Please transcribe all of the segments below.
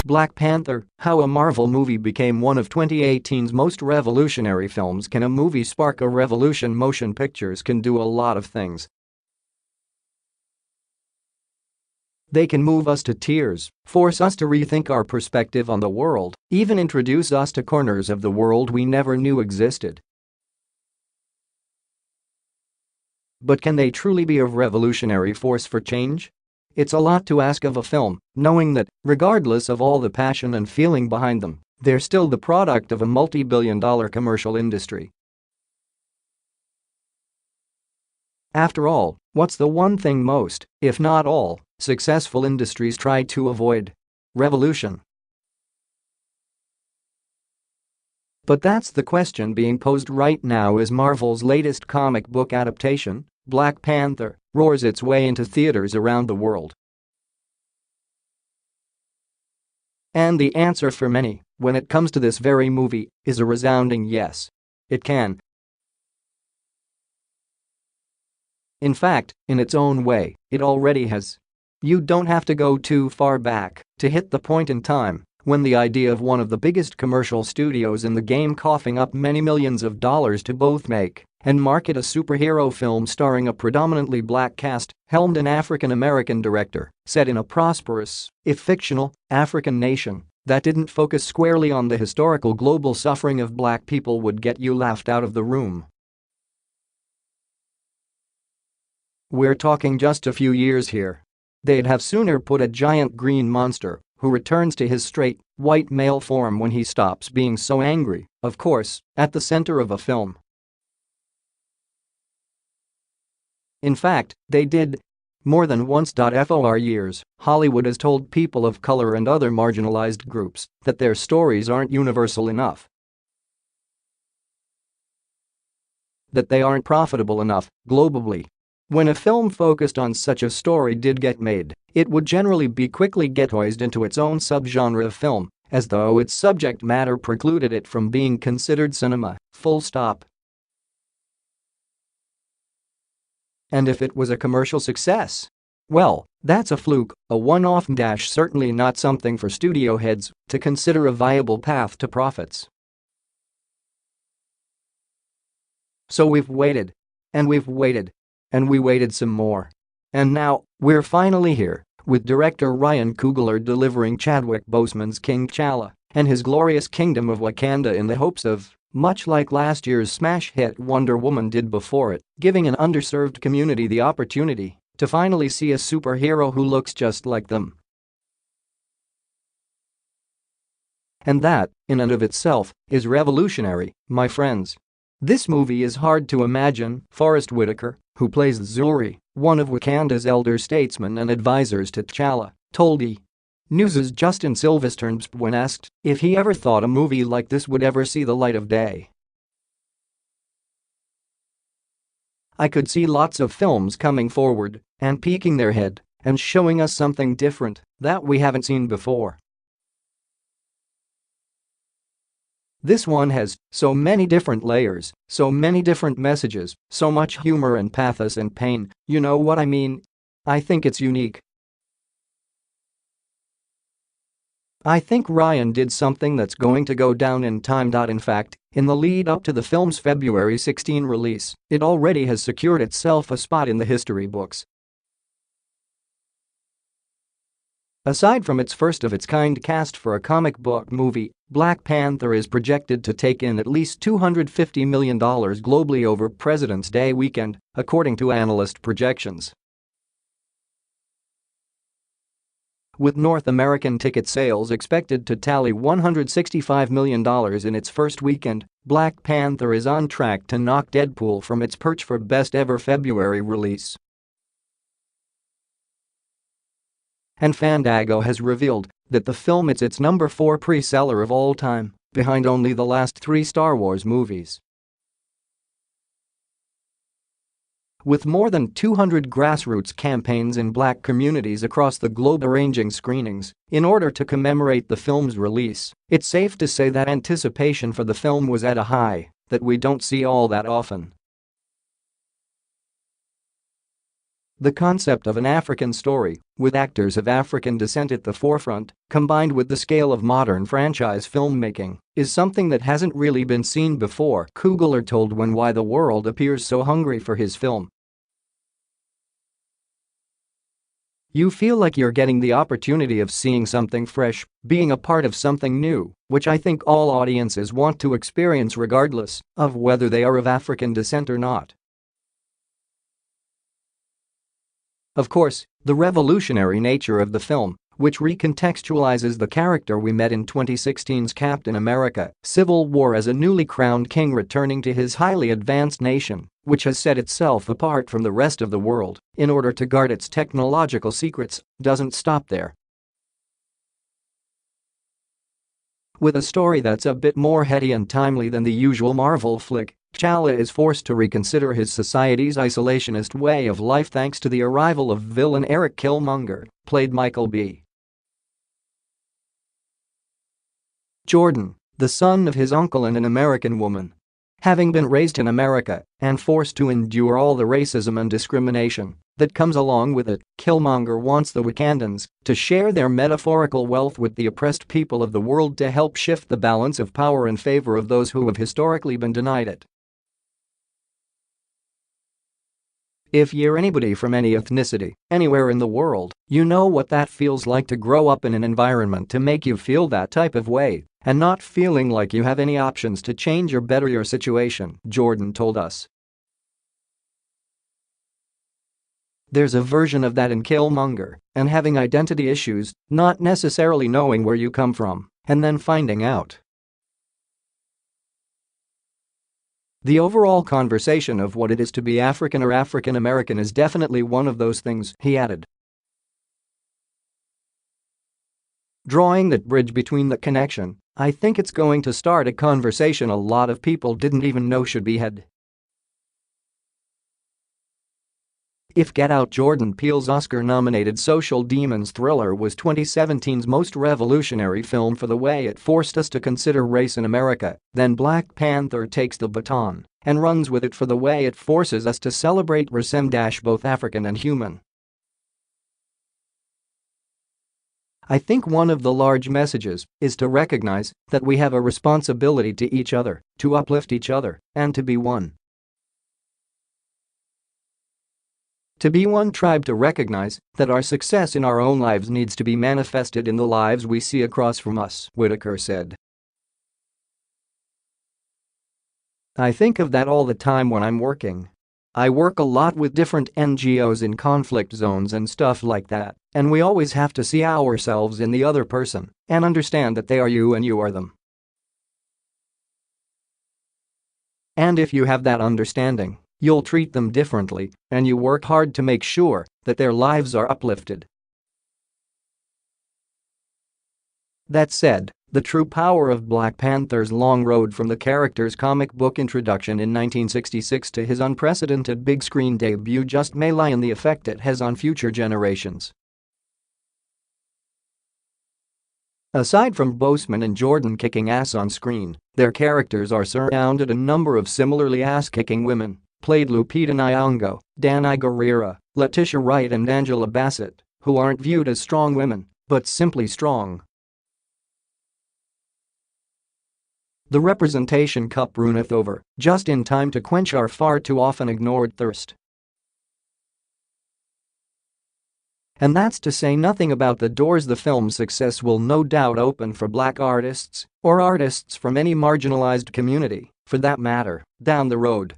Black Panther, how a Marvel movie became one of 2018's most revolutionary films. Can a movie spark a revolution? Motion pictures can do a lot of things. They can move us to tears, force us to rethink our perspective on the world, even introduce us to corners of the world we never knew existed. But can they truly be a revolutionary force for change? It's a lot to ask of a film, knowing that, regardless of all the passion and feeling behind them, they're still the product of a multi-billion-dollar commercial industry. After all, what's the one thing most, if not all, successful industries try to avoid? Revolution. But that's the question being posed right now as Marvel's latest comic book adaptation, Black Panther, roars its way into theaters around the world. And the answer for many, when it comes to this very movie, is a resounding yes. It can. In fact, in its own way, it already has. You don't have to go too far back to hit the point in time when the idea of one of the biggest commercial studios in the game coughing up many millions of dollars to both make and market a superhero film starring a predominantly black cast, helmed an African-American director, set in a prosperous, if fictional, African nation that didn't focus squarely on the historical global suffering of black people would get you laughed out of the room. We're talking just a few years here. They'd have sooner put a giant green monster who returns to his straight, white male form when he stops being so angry, of course, at the center of a film. In fact, they did. More than once.For years, Hollywood has told people of color and other marginalized groups that their stories aren't universal enough, that they aren't profitable enough globally. When a film focused on such a story did get made, it would generally be quickly ghettoized into its own subgenre of film, as though its subject matter precluded it from being considered cinema, full stop. And if it was a commercial success? Well, that's a fluke, a one-offmdash, certainly not something for studio heads to consider a viable path to profits. So we've waited. And we've waited. And we waited some more. And now, we're finally here, with director Ryan Coogler delivering Chadwick Boseman's King T'Challa and his glorious kingdom of Wakanda in the hopes of, much like last year's smash hit Wonder Woman did before it, giving an underserved community the opportunity to finally see a superhero who looks just like them. And that, in and of itself, is revolutionary, my friends. This movie is hard to imagine. Forrest Whitaker, who plays Zuri, one of Wakanda's elder statesmen and advisors to T'Challa, told E! News's Justin Sylvesternbsp when asked if he ever thought a movie like this would ever see the light of day. I could see lots of films coming forward and peeking their head and showing us something different that we haven't seen before. This one has so many different layers, so many different messages, so much humor and pathos and pain, you know what I mean? I think it's unique. I think Ryan did something that's going to go down in time. In fact, in the lead up to the film's February 16 release, it already has secured itself a spot in the history books. Aside from its first-of-its-kind cast for a comic book movie, Black Panther is projected to take in at least $250 million globally over President's Day weekend, according to analyst projections. With North American ticket sales expected to tally $165 million in its first weekend, Black Panther is on track to knock Deadpool from its perch for best ever February release. And Fandango has revealed that the film is its number 4 pre-seller of all time, behind only the last 3 Star Wars movies. With more than 200 grassroots campaigns in black communities across the globe arranging screenings in order to commemorate the film's release, it's safe to say that anticipation for the film was at a high that we don't see all that often. The concept of an African story, with actors of African descent at the forefront, combined with the scale of modern franchise filmmaking, is something that hasn't really been seen before, Coogler told Why the World appears so hungry for his film. You feel like you're getting the opportunity of seeing something fresh, being a part of something new, which I think all audiences want to experience regardless of whether they are of African descent or not. Of course, the revolutionary nature of the film, which recontextualizes the character we met in 2016's Captain America: Civil War as a newly crowned king returning to his highly advanced nation, which has set itself apart from the rest of the world in order to guard its technological secrets, doesn't stop there. With a story that's a bit more heady and timely than the usual Marvel flick, T'Challa is forced to reconsider his society's isolationist way of life thanks to the arrival of villain Eric Killmonger, played Michael B. Jordan, the son of his uncle and an American woman. Having been raised in America and forced to endure all the racism and discrimination that comes along with it, Killmonger wants the Wakandans to share their metaphorical wealth with the oppressed people of the world to help shift the balance of power in favor of those who have historically been denied it. If you're anybody from any ethnicity, anywhere in the world, you know what that feels like to grow up in an environment to make you feel that type of way and not feeling like you have any options to change or better your situation, Jordan told us. There's a version of that in Killmonger, and having identity issues, not necessarily knowing where you come from, and then finding out. The overall conversation of what it is to be African or African American is definitely one of those things, he added. Drawing that bridge between the connection, I think it's going to start a conversation a lot of people didn't even know should be had. If Get Out, Jordan Peele's Oscar-nominated social demons thriller, was 2017's most revolutionary film for the way it forced us to consider race in America, then Black Panther takes the baton and runs with it for the way it forces us to celebrate resounding, both African and human. I think one of the large messages is to recognize that we have a responsibility to each other, to uplift each other, and to be one. To be one tribe, to recognize that our success in our own lives needs to be manifested in the lives we see across from us, Whitaker said. I think of that all the time when I'm working. I work a lot with different NGOs in conflict zones and stuff like that, and we always have to see ourselves in the other person and understand that they are you and you are them. And if you have that understanding, you'll treat them differently, and you work hard to make sure that their lives are uplifted. That said, the true power of Black Panther's long road from the character's comic book introduction in 1966 to his unprecedented big screen debut just may lie in the effect it has on future generations. Aside from Boseman and Jordan kicking ass on screen, their characters are surrounded a number of similarly ass-kicking women, played Lupita Nyong'o, Danai Gurira, Letitia Wright and Angela Bassett, who aren't viewed as strong women, but simply strong. The representation cup runneth over, just in time to quench our far too often ignored thirst. And that's to say nothing about the doors the film's success will no doubt open for Black artists, or artists from any marginalized community, for that matter, down the road.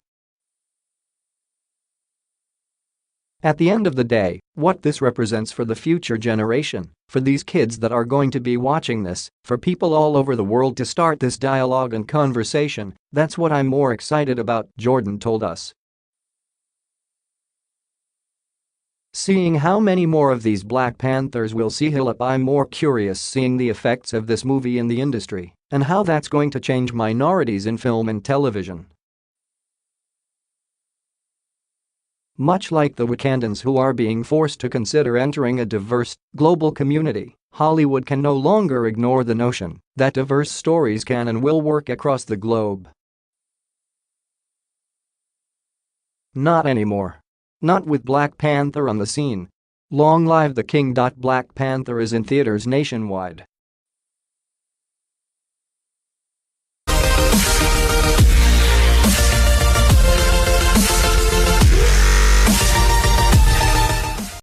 At the end of the day, what this represents for the future generation, for these kids that are going to be watching this, for people all over the world to start this dialogue and conversation, that's what I'm more excited about, Jordan told us. Seeing how many more of these Black Panthers we'll see heal up, I'm more curious seeing the effects of this movie in the industry and how that's going to change minorities in film and television. Much like the Wakandans who are being forced to consider entering a diverse, global community, Hollywood can no longer ignore the notion that diverse stories can and will work across the globe. Not anymore. Not with Black Panther on the scene. Long live the king. Black Panther is in theaters nationwide.